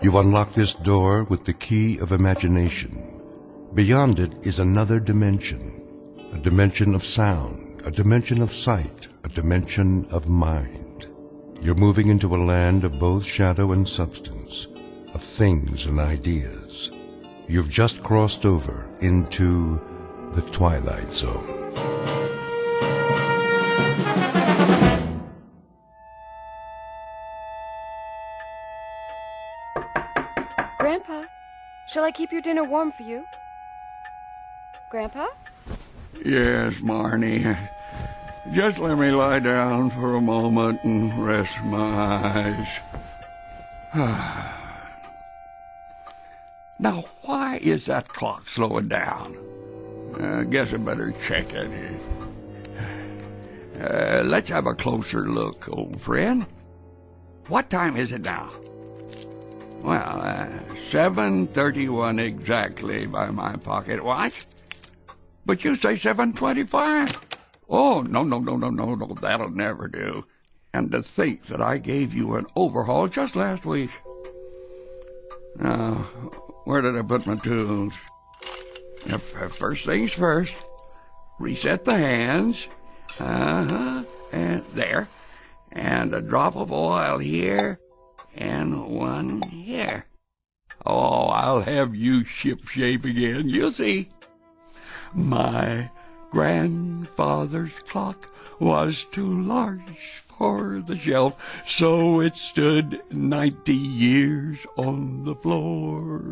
You unlock this door with the key of imagination. Beyond it is another dimension, a dimension of sound, a dimension of sight, a dimension of mind. You're moving into a land of both shadow and substance, of things and ideas. You've just crossed over into the Twilight Zone. Grandpa, shall I keep your dinner warm for you? Grandpa? Yes, Marnie. Just let me lie down for a moment and rest my eyes. Now, why is that clock slowing down? I guess I better check it. Let's have a closer look, old friend. What time is it now? Well, 7:31 exactly by my pocket watch. But you say 7:25? Oh, no, that'll never do. And to think that I gave you an overhaul just last week. Now, where did I put my tools? First things first, reset the hands. And there. And a drop of oil here, and one here. Oh, I'll have you shipshape again, you'll see. My grandfather's clock was too large for the shelf, so it stood 90 years on the floor.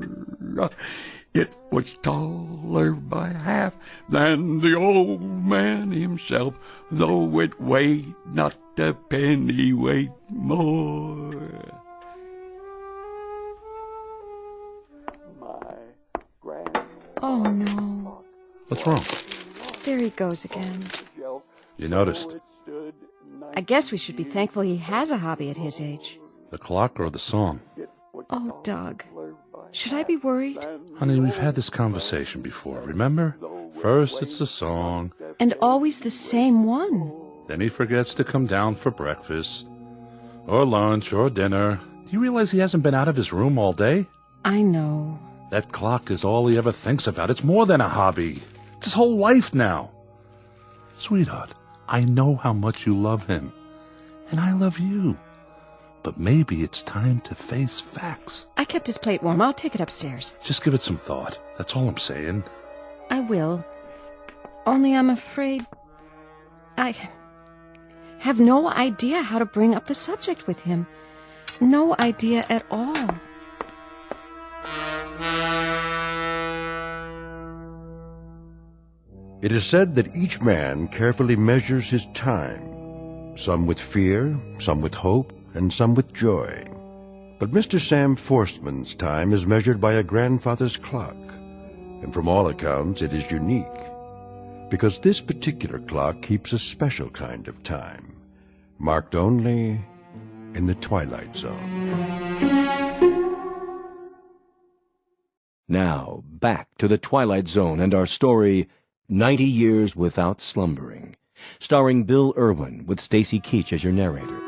It was taller by half than the old man himself, though it weighed not a pennyweight more. Oh, no. What's wrong? There he goes again. You noticed? I guess we should be thankful he has a hobby at his age. The clock or the song? Oh, Doug. Should I be worried? Honey, we've had this conversation before, remember? First it's the song. And always the same one. Then he forgets to come down for breakfast. Or lunch, or dinner. Do you realize he hasn't been out of his room all day? I know. That clock is all he ever thinks about. It's more than a hobby. It's his whole life now. Sweetheart, I know how much you love him. And I love you. But maybe it's time to face facts. I kept his plate warm. I'll take it upstairs. Just give it some thought. That's all I'm saying. I will. Only I'm afraid I have no idea how to bring up the subject with him. No idea at all. It is said that each man carefully measures his time, some with fear, some with hope, and some with joy. But Mr. Sam Forstman's time is measured by a grandfather's clock, and from all accounts it is unique, because this particular clock keeps a special kind of time, marked only in the Twilight Zone. Now, back to the Twilight Zone and our story, 90 Years Without Slumbering, starring Bill Irwin with Stacy Keach as your narrator.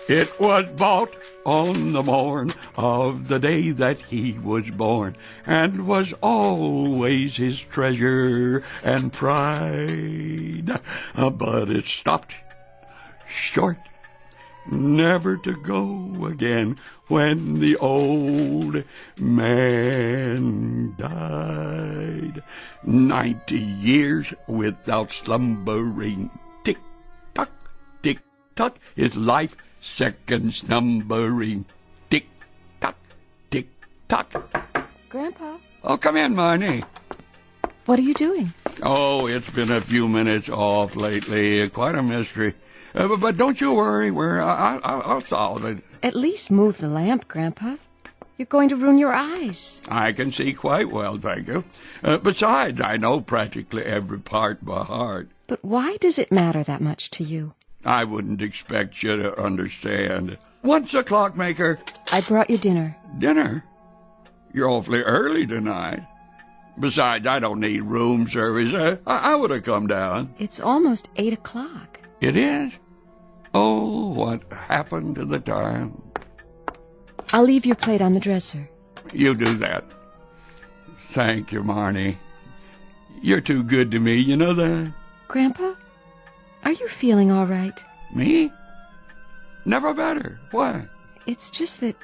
It was bought on the morn of the day that he was born, and was always his treasure and pride. But it stopped short, never to go again, when the old man died. 90 years without slumbering. Tick-tock, tick-tock, his life seconds numbering. Tick-tock, tick-tock. Grandpa? Oh, come in, Marnie. What are you doing? Oh, it's been a few minutes off lately. Quite a mystery. But don't you worry. I'll solve it. At least move the lamp, Grandpa. You're going to ruin your eyes. I can see quite well, thank you. Besides, I know practically every part by heart. But why does it matter that much to you? I wouldn't expect you to understand. What's a clockmaker? I brought you dinner. Dinner? You're awfully early tonight. Besides, I don't need room service. I would have come down. It's almost 8 o'clock. It is? Oh, what happened to the time? I'll leave your plate on the dresser. You do that. Thank you, Marnie. You're too good to me, you know that? Grandpa, are you feeling all right? Me? Never better. Why? It's just that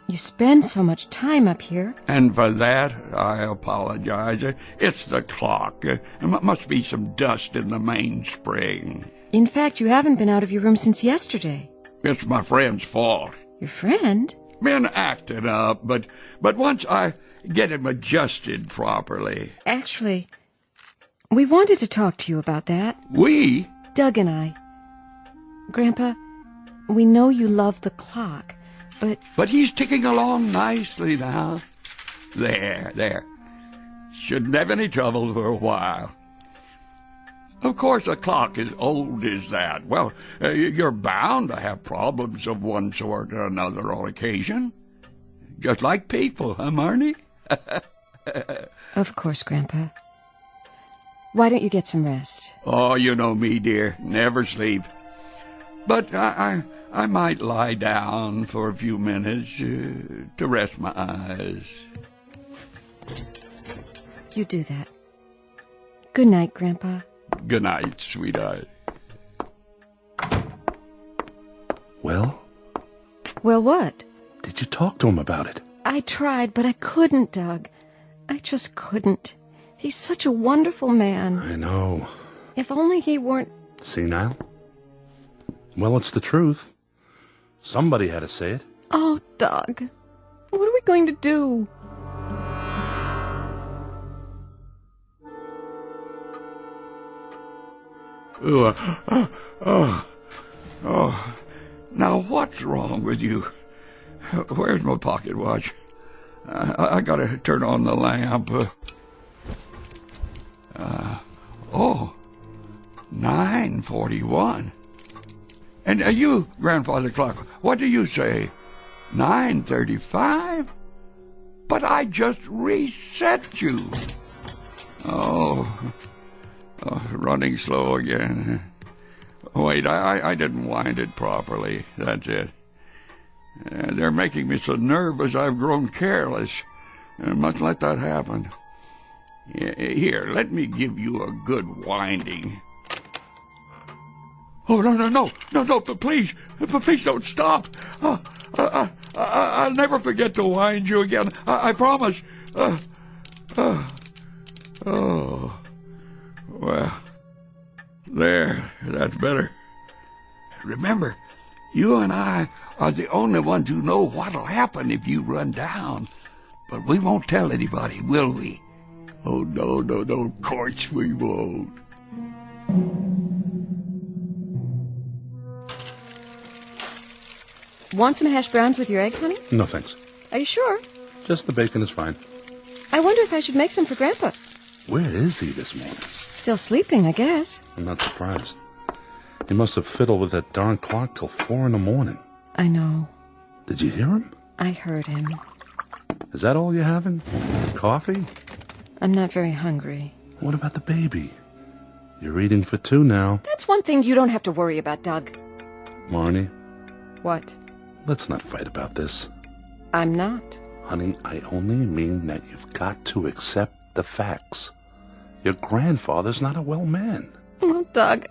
you spend so much time up here. And for that, I apologize. It's the clock. There must be some dust in the mainspring. In fact, you haven't been out of your room since yesterday. It's my friend's fault. Your friend? Been acting up, but once I get him adjusted properly. Actually, we wanted to talk to you about that. We? Doug and I. Grandpa, we know you love the clock, but... But he's ticking along nicely now. There. Shouldn't have any trouble for a while. Of course, a clock as old as that, well, you're bound to have problems of one sort or another on occasion. Just like people, huh, Marnie? Of course, Grandpa. Why don't you get some rest? Oh, you know me, dear. Never sleep. But I might lie down for a few minutes to rest my eyes. You do that. Good night, Grandpa. Good night, sweetheart. Well? Well, what? Did you talk to him about it? I tried, but I couldn't, Doug. I just couldn't. He's such a wonderful man. I know. If only he weren't... Senile? Well, it's the truth. Somebody had to say it. Oh, Doug. What are we going to do? Now, what's wrong with you? Where's my pocket watch? I gotta turn on the lamp. 9:41. And you, Grandfather Clock, what do you say? 9:35? But I just reset you. Oh, running slow again. Wait, I didn't wind it properly. That's it. They're making me so nervous I've grown careless. I must let that happen. Here, let me give you a good winding. Oh, no, please don't stop. I'll never forget to wind you again. I promise. Oh, well, there, that's better. Remember, you and I are the only ones who know what'll happen if you run down. But we won't tell anybody, will we? Oh, no, of course we won't. Want some hash browns with your eggs, honey? No, thanks. Are you sure? Just the bacon is fine. I wonder if I should make some for Grandpa. Where is he this morning? Still sleeping, I guess. I'm not surprised. He must have fiddled with that darn clock till 4 a.m. I know. Did you hear him? I heard him. Is that all you're having? Coffee? I'm not very hungry. What about the baby? You're eating for 2 now. That's one thing you don't have to worry about, Doug. Marnie, What? let's not fight about this. I'm not. Honey, I only mean that you've got to accept the facts. Your grandfather's not a well man. Oh, Doug,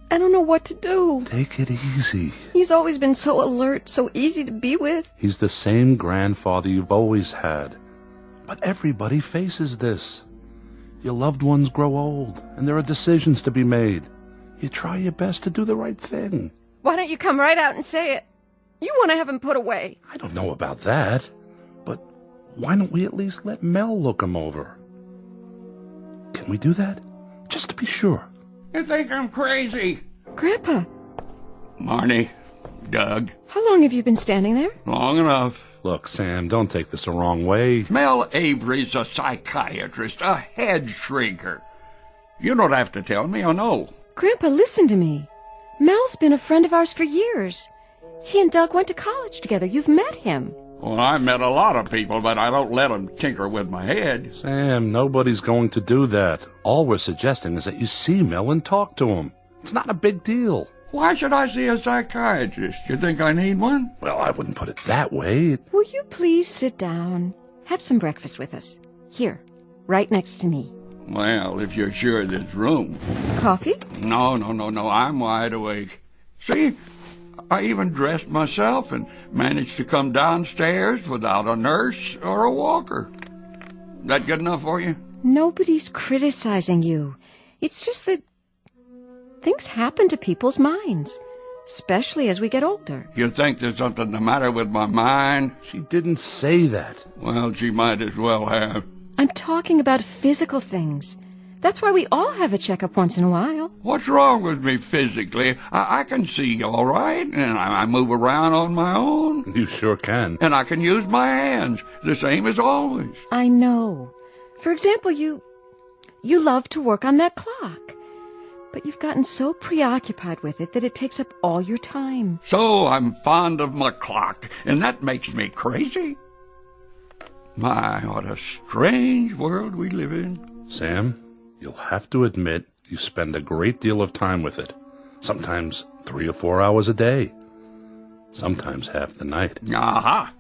I don't know what to do. Take it easy. He's always been so alert, so easy to be with. He's the same grandfather you've always had. But everybody faces this. Your loved ones grow old, and there are decisions to be made. You try your best to do the right thing. Why don't you come right out and say it? You want to have him put away. I don't know about that, but why don't we at least let Mel look him over? Can we do that? Just to be sure. You think I'm crazy? Grandpa, Marnie, Doug, how long have you been standing there? long enough. Look, Sam, don't take this the wrong way. Mel Avery's a psychiatrist, a head shrinker. You don't have to tell me, I know. Grandpa, listen to me. Mel's been a friend of ours for years. He and Doug went to college together. You've met him. Well, I met a lot of people, but I don't let them tinker with my head. Sam, nobody's going to do that. All we're suggesting is that you see Mel and talk to him. It's not a big deal. Why should I see a psychiatrist? You think I need one? Well, I wouldn't put it that way. Will you please sit down? Have some breakfast with us. Here, right next to me. Well, if you're sure there's room. Coffee? No. I'm wide awake. See, I even dressed myself and managed to come downstairs without a nurse or a walker. That good enough for you? Nobody's criticizing you. It's just that things happen to people's minds, especially as we get older. You think there's something the matter with my mind? She didn't say that. Well, she might as well have. I'm talking about physical things. That's why we all have a checkup once in a while. What's wrong with me physically? I can see all right, and I move around on my own. You sure can. And I can use my hands, the same as always. I know. For example, you love to work on that clock. But you've gotten so preoccupied with it that it takes up all your time. So I'm fond of my clock, and that makes me crazy. My, what a strange world we live in. Sam, you'll have to admit you spend a great deal of time with it. Sometimes 3 or 4 hours a day. Sometimes half the night. Aha!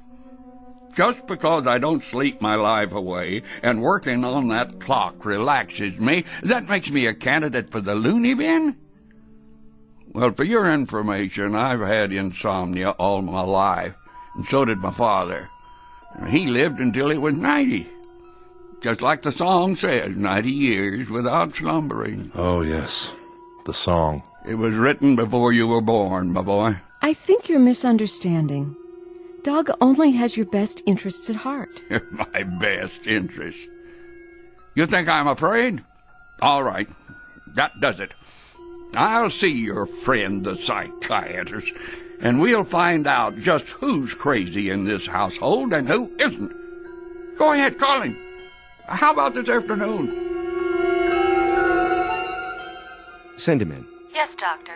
Just because I don't sleep my life away and working on that clock relaxes me, that makes me a candidate for the loony bin? Well, for your information, I've had insomnia all my life, and so did my father. He lived until he was 90. Just like the song says, 90 years without slumbering. Oh, yes. The song. It was written before you were born, my boy. I think you're misunderstanding. Doug only has your best interests at heart. My best interests. You think I'm afraid? All right. That does it. I'll see your friend, the psychiatrist, and we'll find out just who's crazy in this household and who isn't. Go ahead, call him. How about this afternoon? Send him in. Yes, Doctor.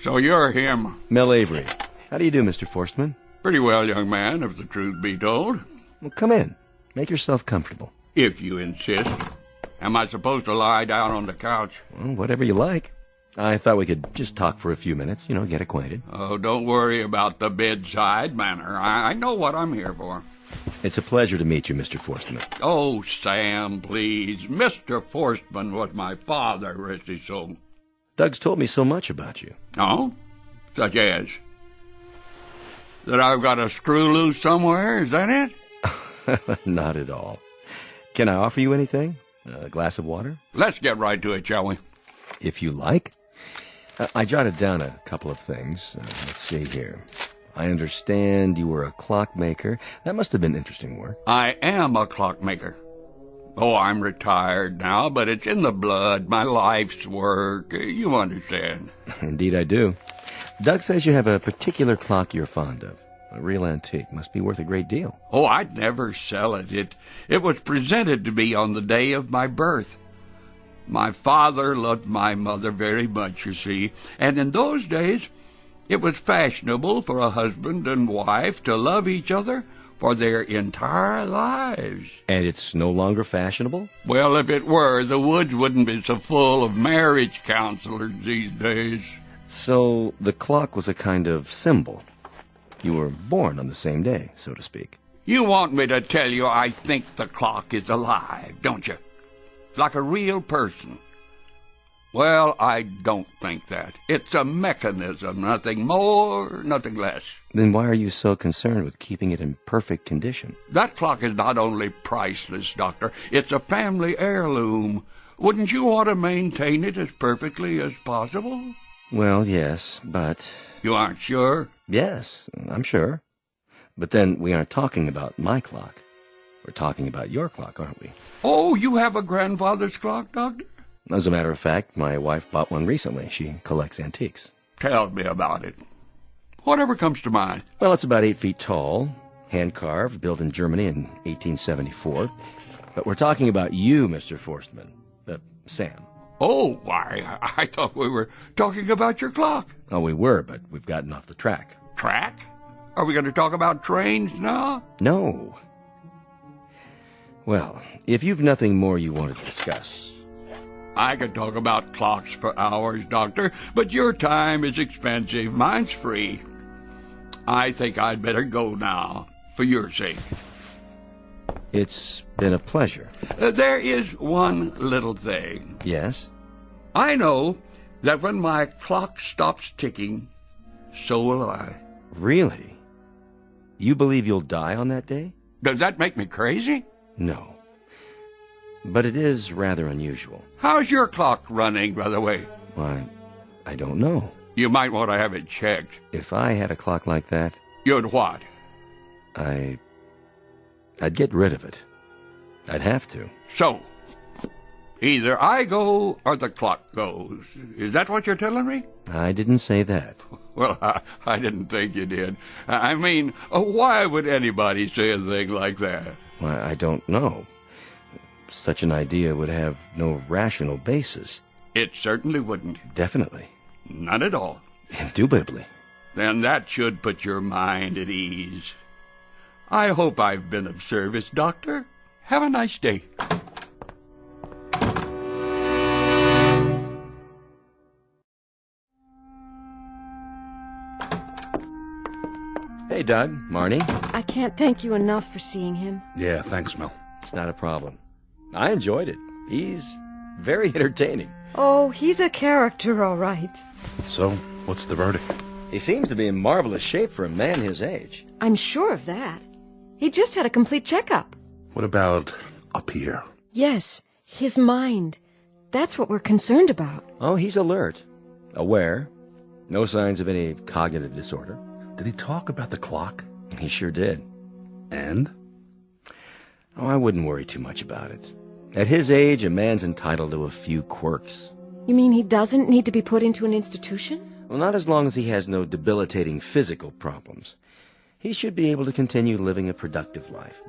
So you're him. Mel Avery. How do you do, Mr. Forstman? Pretty well, young man, if the truth be told. Well, come in. Make yourself comfortable. If you insist. Am I supposed to lie down on the couch? Well, whatever you like. I thought we could just talk for a few minutes, get acquainted. Oh, don't worry about the bedside manner. I know what I'm here for. It's a pleasure to meet you, Mr. Forstman. Oh, Sam, please. Mr. Forstman was my father, rest his soul. Doug's told me so much about you. Oh? Such as? That I've got a screw loose somewhere, is that it? Not at all. Can I offer you anything? A glass of water? Let's get right to it, shall we? If you like. I jotted down a couple of things. Let's see here. I understand you were a clockmaker. That must have been interesting work. I am a clockmaker. Oh, I'm retired now, but it's in the blood, my life's work. You understand. Indeed I do. Doug says you have a particular clock you're fond of. A real antique. Must be worth a great deal. Oh, I'd never sell it. It was presented to me on the day of my birth. My father loved my mother very much, you see, and in those days it was fashionable for a husband and wife to love each other for their entire lives. And it's no longer fashionable? Well, if it were, the woods wouldn't be so full of marriage counselors these days. So the clock was a kind of symbol. You were born on the same day, so to speak. You want me to tell you I think the clock is alive, don't you? Like a real person. Well, I don't think that. It's a mechanism, nothing more, nothing less. Then why are you so concerned with keeping it in perfect condition? That clock is not only priceless, Doctor, it's a family heirloom. Wouldn't you want to maintain it as perfectly as possible? Well, yes, but... You aren't sure? Yes, I'm sure. But then we aren't talking about my clock. We're talking about your clock, aren't we? Oh, you have a grandfather's clock, Doctor? As a matter of fact, my wife bought one recently. She collects antiques. Tell me about it. Whatever comes to mind. Well, it's about 8 feet tall, hand-carved, built in Germany in 1874. But we're talking about you, Mr. Forstman. Sam. Oh, why, I thought we were talking about your clock. Oh, we were, but we've gotten off the track. Track? Are we going to talk about trains now? No. Well, if you've nothing more you want to discuss, I could talk about clocks for hours, Doctor, but your time is expensive. Mine's free. I think I'd better go now, for your sake. It's been a pleasure. There is one little thing. Yes? I know that when my clock stops ticking, so will I. Really? You believe you'll die on that day? Does that make me crazy? No. But it is rather unusual. How's your clock running, by the way? Why, I don't know. You might want to have it checked. If I had a clock like that, You'd what? I'd get rid of it. I'd have to. So, either I go or the clock goes. Is that what you're telling me? I didn't say that. Well, I didn't think you did. I mean, why would anybody say a thing like that? Why, I don't know. Such an idea would have no rational basis. It certainly wouldn't. Definitely. None at all. Indubitably. Then that should put your mind at ease. I hope I've been of service, Doctor. Have a nice day. Hey, Doug, Marnie. I can't thank you enough for seeing him. Yeah, thanks, Mel. It's not a problem. I enjoyed it. He's very entertaining. Oh, he's a character, all right. So, what's the verdict? He seems to be in marvelous shape for a man his age. I'm sure of that. He just had a complete checkup. What about up here? Yes, his mind. That's what we're concerned about. Oh, he's alert, aware, no signs of any cognitive disorder. Did he talk about the clock? He sure did. And? Oh, I wouldn't worry too much about it. At his age, a man's entitled to a few quirks. You mean he doesn't need to be put into an institution? Well, not as long as he has no debilitating physical problems. He should be able to continue living a productive life.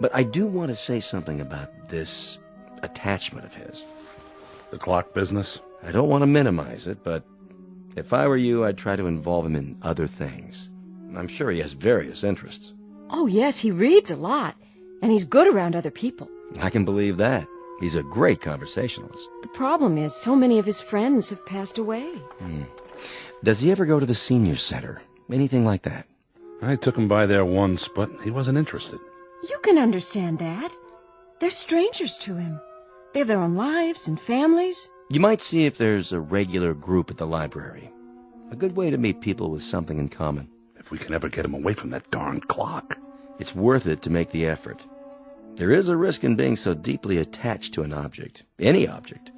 But I do want to say something about this attachment of his. The clock business? I don't want to minimize it, but if I were you, I'd try to involve him in other things. I'm sure he has various interests. Oh, yes, he reads a lot, and he's good around other people. I can believe that. He's a great conversationalist. The problem is so many of his friends have passed away. Does he ever go to the senior center? Anything like that? I took him by there once, but he wasn't interested. You can understand that. They're strangers to him. They have their own lives and families. You might see if there's a regular group at the library. A good way to meet people with something in common. If we can ever get him away from that darn clock. It's worth it to make the effort. There is a risk in being so deeply attached to an object. Any object.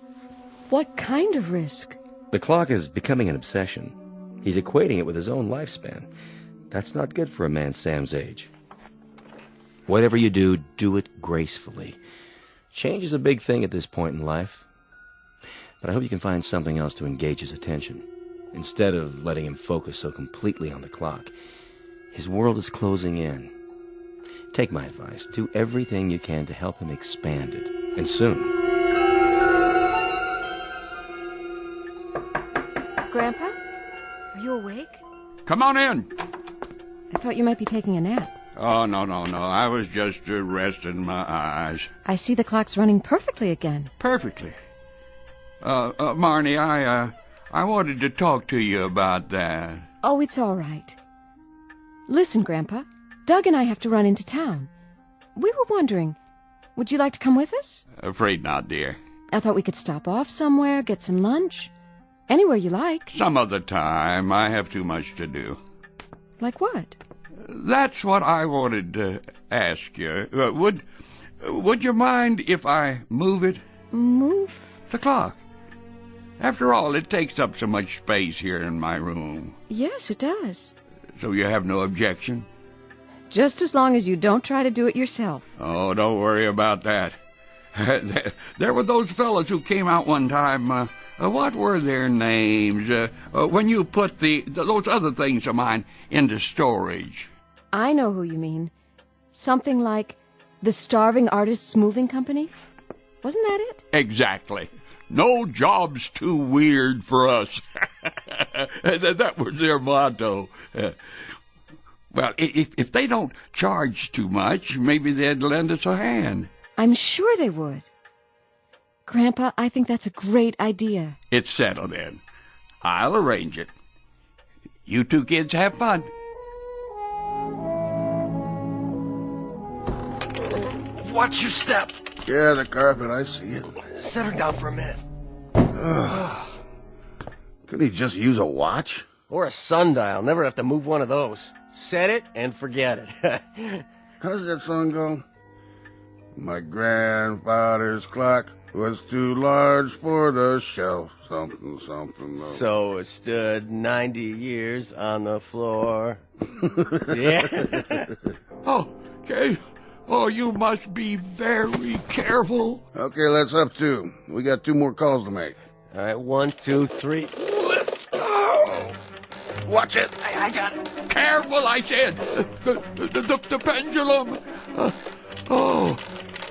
What kind of risk? The clock is becoming an obsession. He's equating it with his own lifespan. That's not good for a man Sam's age. Whatever you do, do it gracefully. Change is a big thing at this point in life. But I hope you can find something else to engage his attention, instead of letting him focus so completely on the clock. His world is closing in. Take my advice. Do everything you can to help him expand it. And soon. Grandpa? Are you awake? Come on in. I thought you might be taking a nap. Oh, no. I was just resting my eyes. I see the clock's running perfectly again. Perfectly. Marnie, I wanted to talk to you about that. Oh, it's all right. Listen, Grandpa. Doug and I have to run into town. We were wondering, would you like to come with us? Afraid not, dear. I thought we could stop off somewhere, get some lunch. Anywhere you like. Some other time. I have too much to do. Like what? That's what I wanted to ask you. Would you mind if I move it? Move? The clock. After all, it takes up so much space here in my room. Yes, it does. So you have no objection? Just as long as you don't try to do it yourself. Oh, don't worry about that. There were those fellows who came out one time. What were their names? When you put those other things of mine into storage. I know who you mean. Something like the Starving Artists Moving Company? Wasn't that it? Exactly. No job's too weird for us. That was their motto. Well, if they don't charge too much, maybe they'd lend us a hand. I'm sure they would. Grandpa, I think that's a great idea. It's settled then. I'll arrange it. You two kids have fun. Watch your step. Yeah, the carpet, I see it. Set her down for a minute. Couldn't he just use a watch? Or a sundial. Never have to move one of those. Set it and forget it. How does that song go? My grandfather's clock was too large for the shelf. Something, something. So it stood 90 years on the floor. Yeah. Oh, okay. Oh, you must be very careful. Okay, let's up two. We got 2 more calls to make. All right, 1, 2, 3. Lift. Oh. Watch it. I got it. Careful, I said. The pendulum. Oh,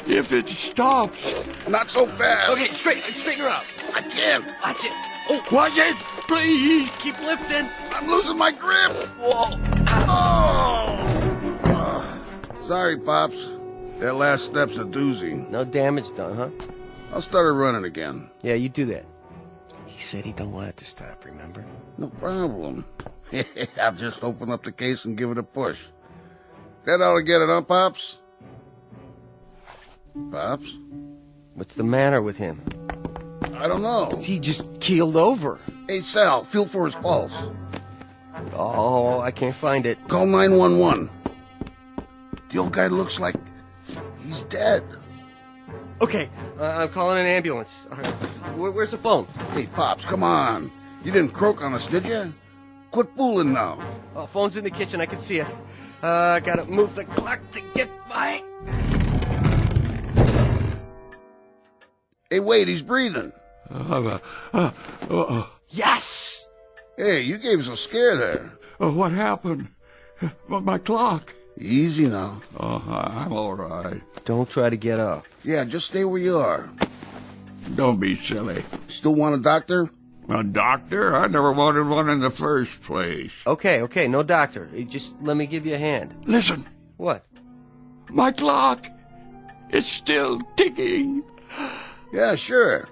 if it stops. Not so fast. Okay, straighten her up. I can't. Watch it. Oh, Watch it, please. keep lifting. I'm losing my grip. Whoa. Oh. Sorry, Pops. That last step's a doozy. No damage done, huh? I'll start her running again. Yeah, you do that. He said he don't want it to stop, remember? No problem. I'll just open up the case and give it a push. That ought to get it, huh, Pops? Pops? What's the matter with him? I don't know. He just keeled over. Hey, Sal, feel for his pulse. Oh, I can't find it. Call 911. The old guy looks like he's dead. Okay, I'm calling an ambulance. All right. Where's the phone? Hey, Pops, come on. You didn't croak on us, did you? Quit fooling now. Oh, phone's in the kitchen. I can see it. Gotta move the clock to get by. Hey, wait, he's breathing. Yes! Hey, you gave us a scare there. What happened? My clock. Easy now. Oh, I'm all right. Don't try to get up. Yeah, just stay where you are. Don't be silly. Still want a doctor? A doctor? I never wanted one in the first place. Okay, no doctor. Just let me give you a hand. Listen, What? my clock. It's still ticking. Yeah, sure.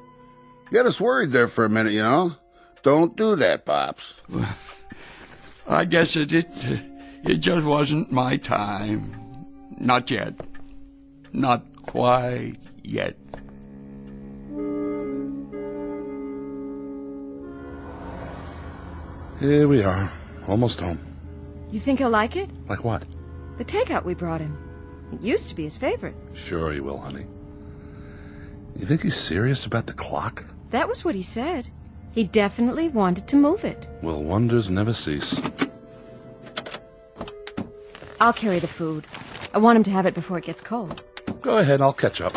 You had us worried there for a minute, you know. Don't do that, Pops. I guess it just wasn't my time. Not yet. Not quite yet. Here we are, almost home. You think he'll like it? Like what? The takeout we brought him. It used to be his favorite. Sure he will, honey. You think he's serious about the clock? That was what he said. He definitely wanted to move it. Will wonders never cease? I'll carry the food. I want him to have it before it gets cold. Go ahead, I'll catch up.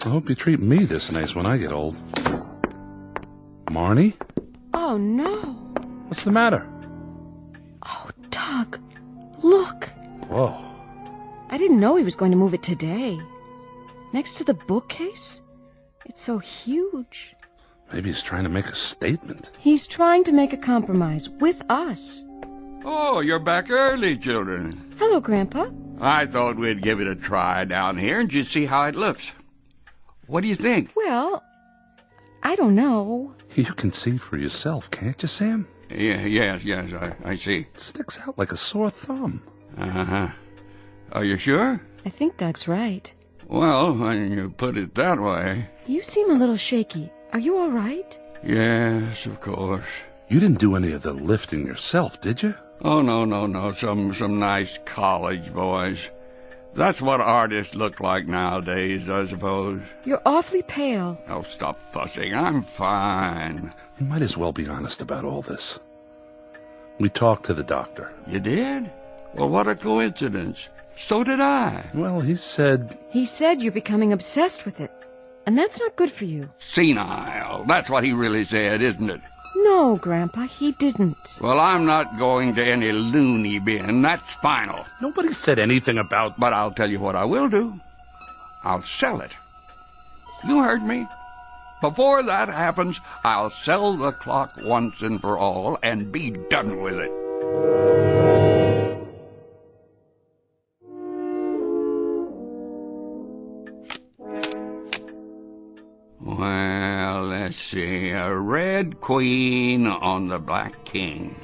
I hope you treat me this nice when I get old. Marnie? Oh, no. What's the matter? Oh, Doug, look. Whoa. I didn't know he was going to move it today. Next to the bookcase? It's so huge. Maybe he's trying to make a statement. He's trying to make a compromise with us. Oh, you're back early, children. Hello, Grandpa. I thought we'd give it a try down here and just see how it looks. What do you think? Well, I don't know. You can see for yourself, can't you, Sam? Yes, I see. It sticks out like a sore thumb. Uh-huh. Are you sure? I think Doug's right. Well, when you put it that way. You seem a little shaky. Are you all right? Yes, of course. You didn't do any of the lifting yourself, did you? Oh, no. Some nice college boys. That's what artists look like nowadays, I suppose. You're awfully pale. Oh, stop fussing. I'm fine. You might as well be honest about all this. We talked to the doctor. You did? Well, what a coincidence. So did I. Well, he said... He said you're becoming obsessed with it. And that's not good for you. Senile. That's what he really said, isn't it? No, Grandpa, he didn't. Well, I'm not going to any loony bin. That's final. Nobody said anything about... But I'll tell you what I will do. I'll sell it. You heard me. Before that happens, I'll sell the clock once and for all and be done with it. see. A red queen on the black king.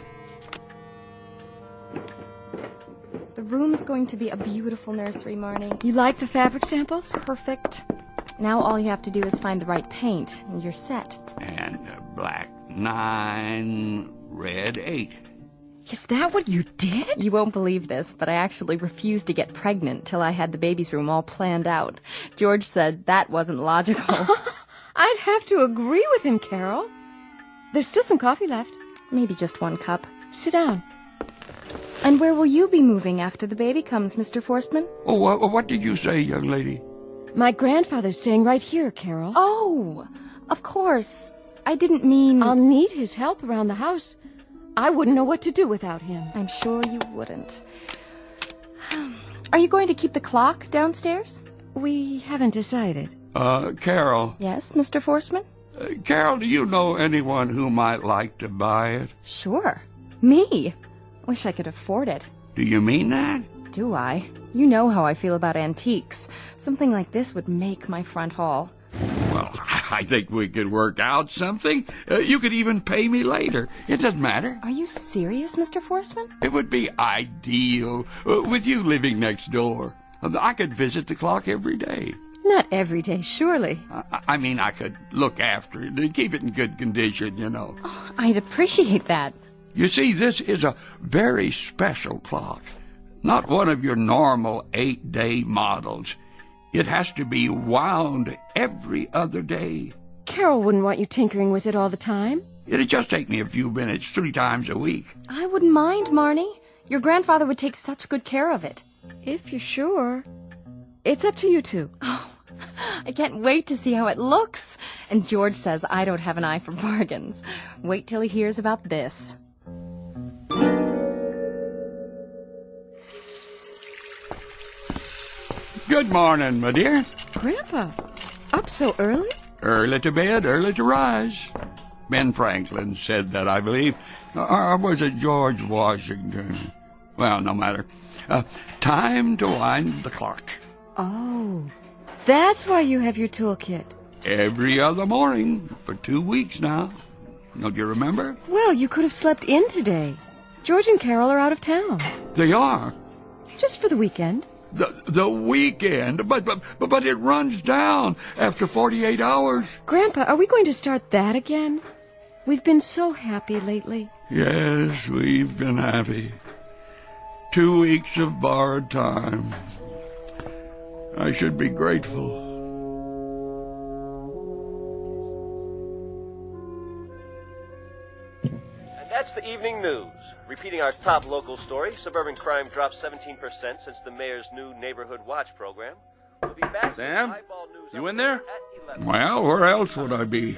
The room's going to be a beautiful nursery, Marnie. You like the fabric samples? Perfect. Now all you have to do is find the right paint, and you're set. And black 9, red 8. Is that what you did? You won't believe this, but I actually refused to get pregnant till I had the baby's room all planned out. George said that wasn't logical. I'd have to agree with him, Carol. There's still some coffee left. Maybe just 1 cup. Sit down. And where will you be moving after the baby comes, Mr. Forstmann? Oh, what did you say, young lady? My grandfather's staying right here, Carol. Oh, of course. I didn't mean... I'll need his help around the house. I wouldn't know what to do without him. I'm sure you wouldn't. Are you going to keep the clock downstairs? We haven't decided. Carol. Yes, Mr. Forstmann? Carol, do you know anyone who might like to buy it? Sure. Me. Wish I could afford it. Do you mean that? Do I? You know how I feel about antiques. Something like this would make my front hall. Well, I think we could work out something. You could even pay me later. It doesn't matter. Are you serious, Mr. Forstmann? It would be ideal with you living next door. I could visit the clock every day. Not every day, surely. I mean, I could look after it and keep it in good condition, you know. Oh, I'd appreciate that. You see, this is a very special clock. Not one of your normal 8-day models. It has to be wound every other day. Carol wouldn't want you tinkering with it all the time. It'd just take me a few minutes 3 times a week. I wouldn't mind, Marnie. Your grandfather would take such good care of it. If you're sure. It's up to you two. Oh, I can't wait to see how it looks. And George says I don't have an eye for bargains. Wait till he hears about this. Good morning, my dear. Grandpa, up so early? Early to bed, early to rise. Ben Franklin said that, I believe. Or was it George Washington? Well, no matter. Time to wind the clock. Oh, that's why you have your toolkit. Every other morning for 2 weeks now. Don't you remember? Well, you could have slept in today. George and Carol are out of town. They are. Just for the weekend. The weekend, but it runs down after 48 hours. Grandpa, are we going to start that again? We've been so happy lately. Yes, we've been happy. 2 weeks of borrowed time. I should be grateful. And that's the evening news. Repeating our top local story, suburban crime dropped 17% since the mayor's new Neighborhood Watch program. We'll be back Sam, with Eyeball News you in there? at 11. Well, where else would I be?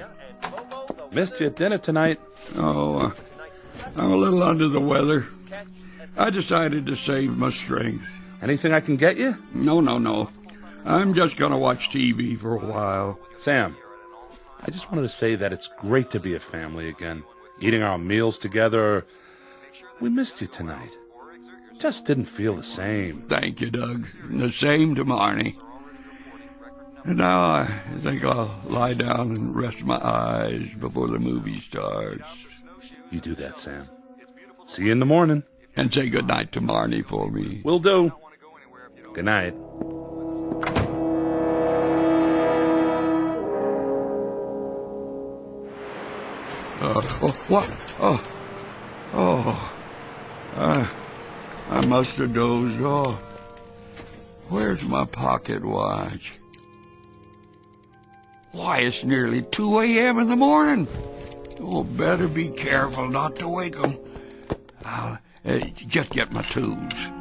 Missed you at dinner tonight. Oh, I'm a little under the weather. I decided to save my strength. Anything I can get you? No. I'm just going to watch TV for a while. Sam, I just wanted to say that it's great to be a family again. Eating our meals together. We missed you tonight. Just didn't feel the same. Thank you, Doug. And the same to Marnie. And now I think I'll lie down and rest my eyes before the movie starts. You do that, Sam. See you in the morning. And say goodnight to Marnie for me. Will do. Good night. What? I must have dozed off. Where's my pocket watch? Why, it's nearly 2 a.m. in the morning. Oh, better be careful not to wake 'em. I'll just get my tools.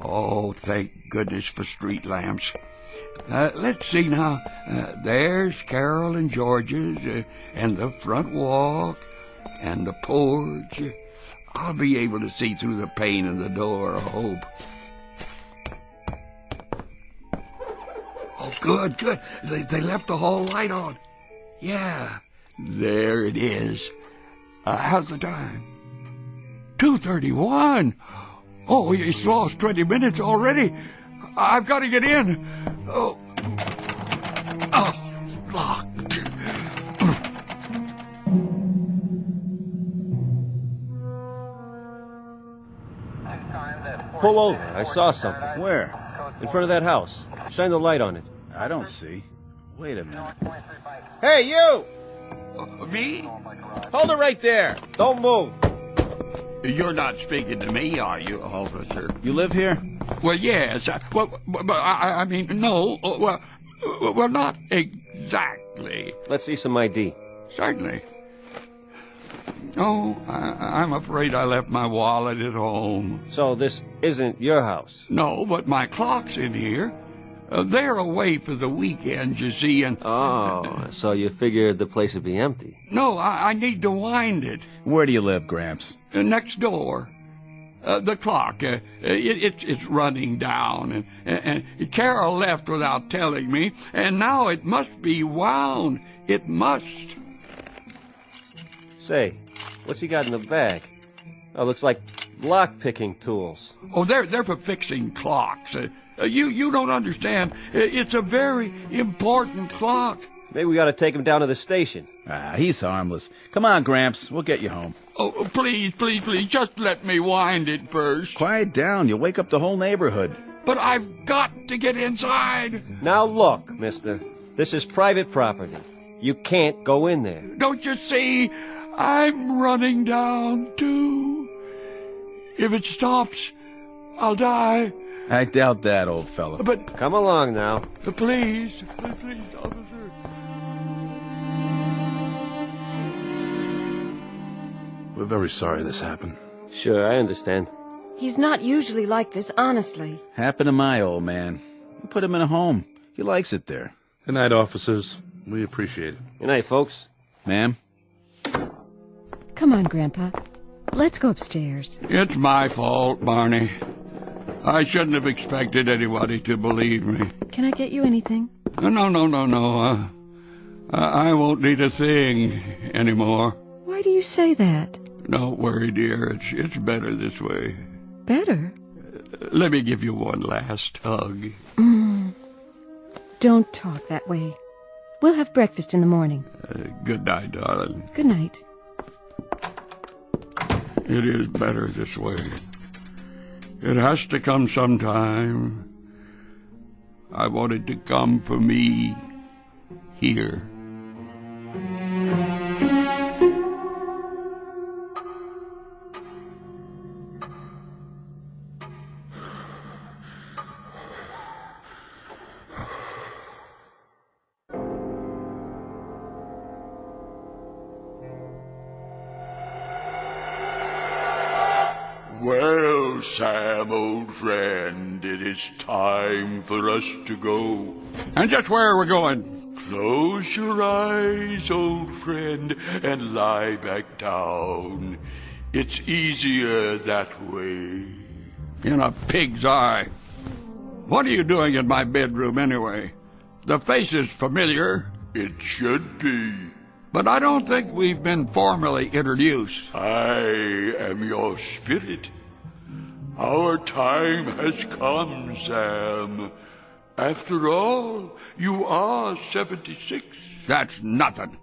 Oh, thank goodness for street lamps. Let's see now. There's Carol and George's, and the front walk, and the porch. I'll be able to see through the pane in the door, I hope. Oh, good. They left the hall light on. Yeah, there it is. How's the time? 2:31. Oh, it's lost 20 minutes already. I've got to get in. Oh, locked. Pull over. I saw something. Where? In front of that house. Shine the light on it. I don't see. Wait a minute. Hey, you! Me? Hold it right there. Don't move. You're not speaking to me, are you, officer? You live here? Well, yes. I mean, no. Well, not exactly. Let's see some ID. Certainly. Oh, I'm afraid I left my wallet at home. So this isn't your house? No, but my clock's in here. They're away for the weekend, you see, and... Oh, so you figured the place would be empty? No, I need to wind it. Where do you live, Gramps? Next door. The clock, it's running down, and Carol left without telling me, and now it must be wound. It must. Say, what's he got in the bag? Oh, looks like lock-picking tools. Oh, they're for fixing clocks. You don't understand. It's a very important clock. Maybe we ought to take him down to the station. He's harmless. Come on, Gramps. We'll get you home. Oh, please, just let me wind it first. Quiet down. You'll wake up the whole neighborhood. But I've got to get inside. Now look, mister. This is private property. You can't go in there. Don't you see? I'm running down, too. If it stops, I'll die. I doubt that, old fella. But... Come along now. Please, officer. We're very sorry this happened. Sure, I understand. He's not usually like this, honestly. Happened to my old man. We put him in a home. He likes it there. Good night, officers. We appreciate it. Good night, folks. Ma'am? Come on, Grandpa. Let's go upstairs. It's my fault, Barney. I shouldn't have expected anybody to believe me. Can I get you anything? No. I won't need a thing anymore. Why do you say that? Don't worry, dear. It's better this way. Better? Let me give you one last hug. Don't talk that way. We'll have breakfast in the morning. Good night, darling. Good night. It is better this way. It has to come sometime. I want it to come for me here. Well, Sam, old friend, it is time for us to go. And just where are we going? Close your eyes, old friend, and lie back down. It's easier that way. In a pig's eye. What are you doing in my bedroom anyway? The face is familiar. It should be. But I don't think we've been formally introduced. I am your spirit. Our time has come, Sam. After all, you are 76. That's nothing.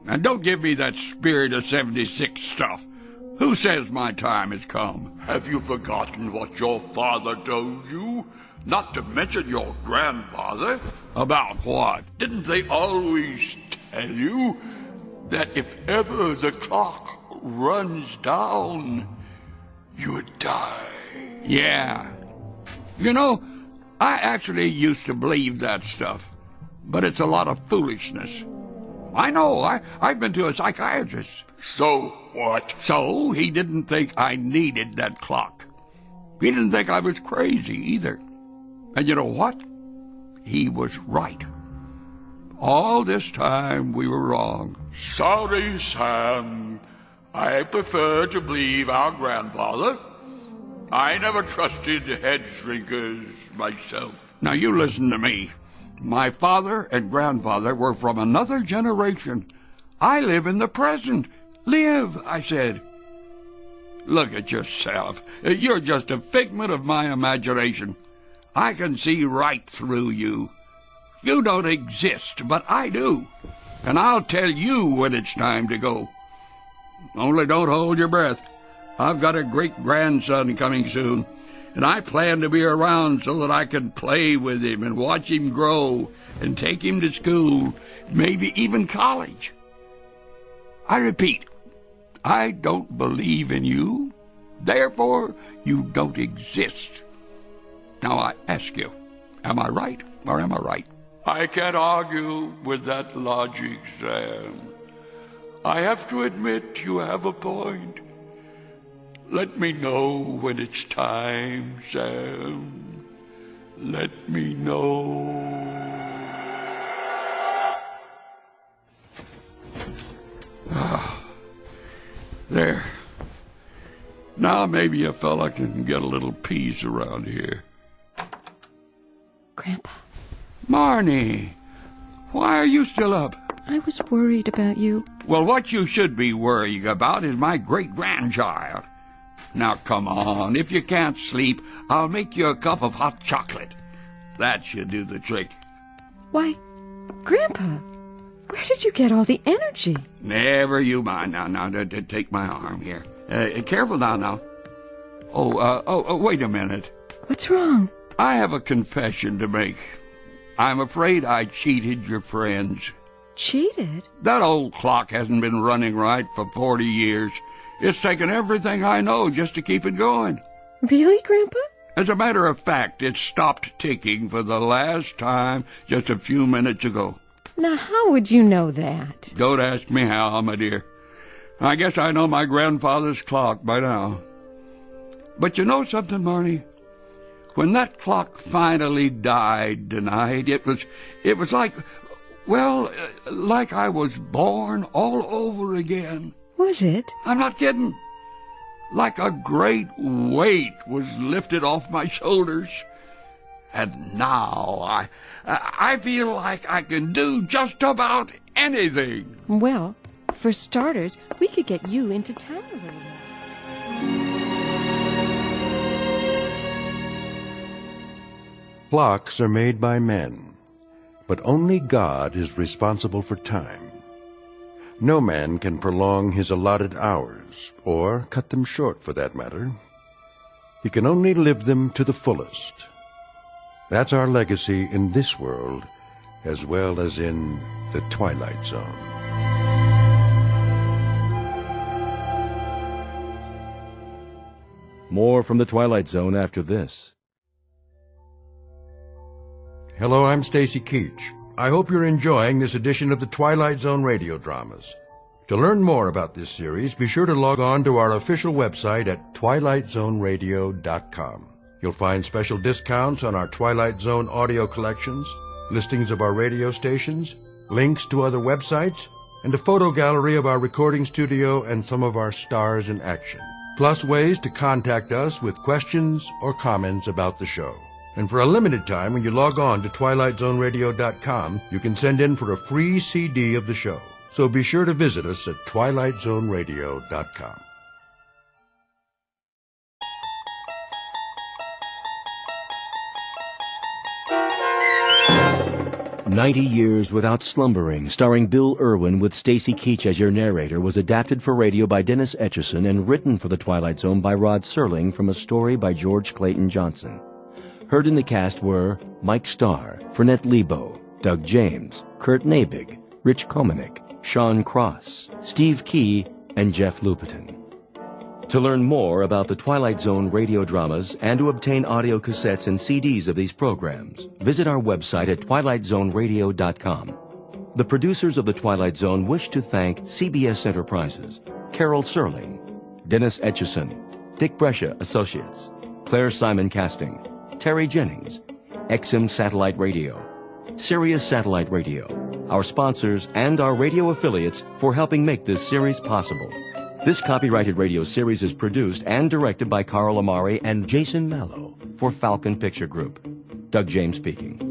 And don't give me that spirit of 76 stuff. Who says my time has come? Have you forgotten what your father told you? Not to mention your grandfather. About what? Didn't they always tell you that if ever the clock runs down, you'd die? Yeah. You know, I actually used to believe that stuff, but it's a lot of foolishness. I know, I've been to a psychiatrist. So what? So he didn't think I needed that clock. He didn't think I was crazy either. And you know what? He was right. All this time we were wrong. Sorry, Sam. I prefer to believe our grandfather. I never trusted head shrinkers myself. Now you listen to me. My father and grandfather were from another generation. I live in the present. Live, I said. Look at yourself. You're just a figment of my imagination. I can see right through you. You don't exist, but I do. And I'll tell you when it's time to go. Only don't hold your breath. I've got a great-grandson coming soon, and I plan to be around so that I can play with him and watch him grow and take him to school, maybe even college. I repeat, I don't believe in you. Therefore, you don't exist. Now I ask you, am I right or am I right? I can't argue with that logic, Sam. I have to admit you have a point. Let me know when it's time, Sam. Let me know. There. Now maybe a fella can get a little peace around here. Grandpa. Marnie, why are you still up? I was worried about you. Well, what you should be worrying about is my great-grandchild. Now, come on. If you can't sleep, I'll make you a cup of hot chocolate. That should do the trick. Why, Grandpa, where did you get all the energy? Never you mind. Now, take my arm here. Careful now. Oh, wait a minute. What's wrong? I have a confession to make. I'm afraid I cheated your friends. Cheated? That old clock hasn't been running right for 40 years. It's taken everything I know just to keep it going. Really, Grandpa? As a matter of fact, it stopped ticking for the last time just a few minutes ago. Now, how would you know that? Don't ask me how, my dear. I guess I know my grandfather's clock by now. But you know something, Marnie? When that clock finally died tonight, it was like, well, like I was born all over again. Was it? I'm not kidding. Like a great weight was lifted off my shoulders. And now I feel like I can do just about anything. Well, for starters, we could get you into town a little more. Clocks are made by men, but only God is responsible for time. No man can prolong his allotted hours, or cut them short for that matter. He can only live them to the fullest. That's our legacy in this world, as well as in the Twilight Zone. More from the Twilight Zone after this. Hello, I'm Stacy Keach. I hope you're enjoying this edition of the Twilight Zone radio dramas. To learn more about this series, be sure to log on to our official website at twilightzoneradio.com. You'll find special discounts on our Twilight Zone audio collections, listings of our radio stations, links to other websites, and a photo gallery of our recording studio and some of our stars in action, plus ways to contact us with questions or comments about the show. And for a limited time, when you log on to twilightzoneradio.com, you can send in for a free CD of the show. So be sure to visit us at twilightzoneradio.com. "90 Years Without Slumbering," starring Bill Irwin with Stacy Keach as your narrator, was adapted for radio by Dennis Etchison and written for the Twilight Zone by Rod Serling from a story by George Clayton Johnson. Heard in the cast were Mike Starr, Fernette Lebo, Doug James, Kurt Nabig, Rich Komanek, Sean Cross, Steve Key, and Jeff Lupetin. To learn more about the Twilight Zone radio dramas and to obtain audio cassettes and CDs of these programs, visit our website at twilightzoneradio.com. The producers of the Twilight Zone wish to thank CBS Enterprises, Carol Serling, Dennis Etchison, Dick Brescia Associates, Claire Simon Casting, Terry Jennings, XM Satellite Radio, Sirius Satellite Radio, our sponsors, and our radio affiliates for helping make this series possible. This copyrighted radio series is produced and directed by Carl Amari and Jason Mallow for Falcon Picture Group. Doug James speaking.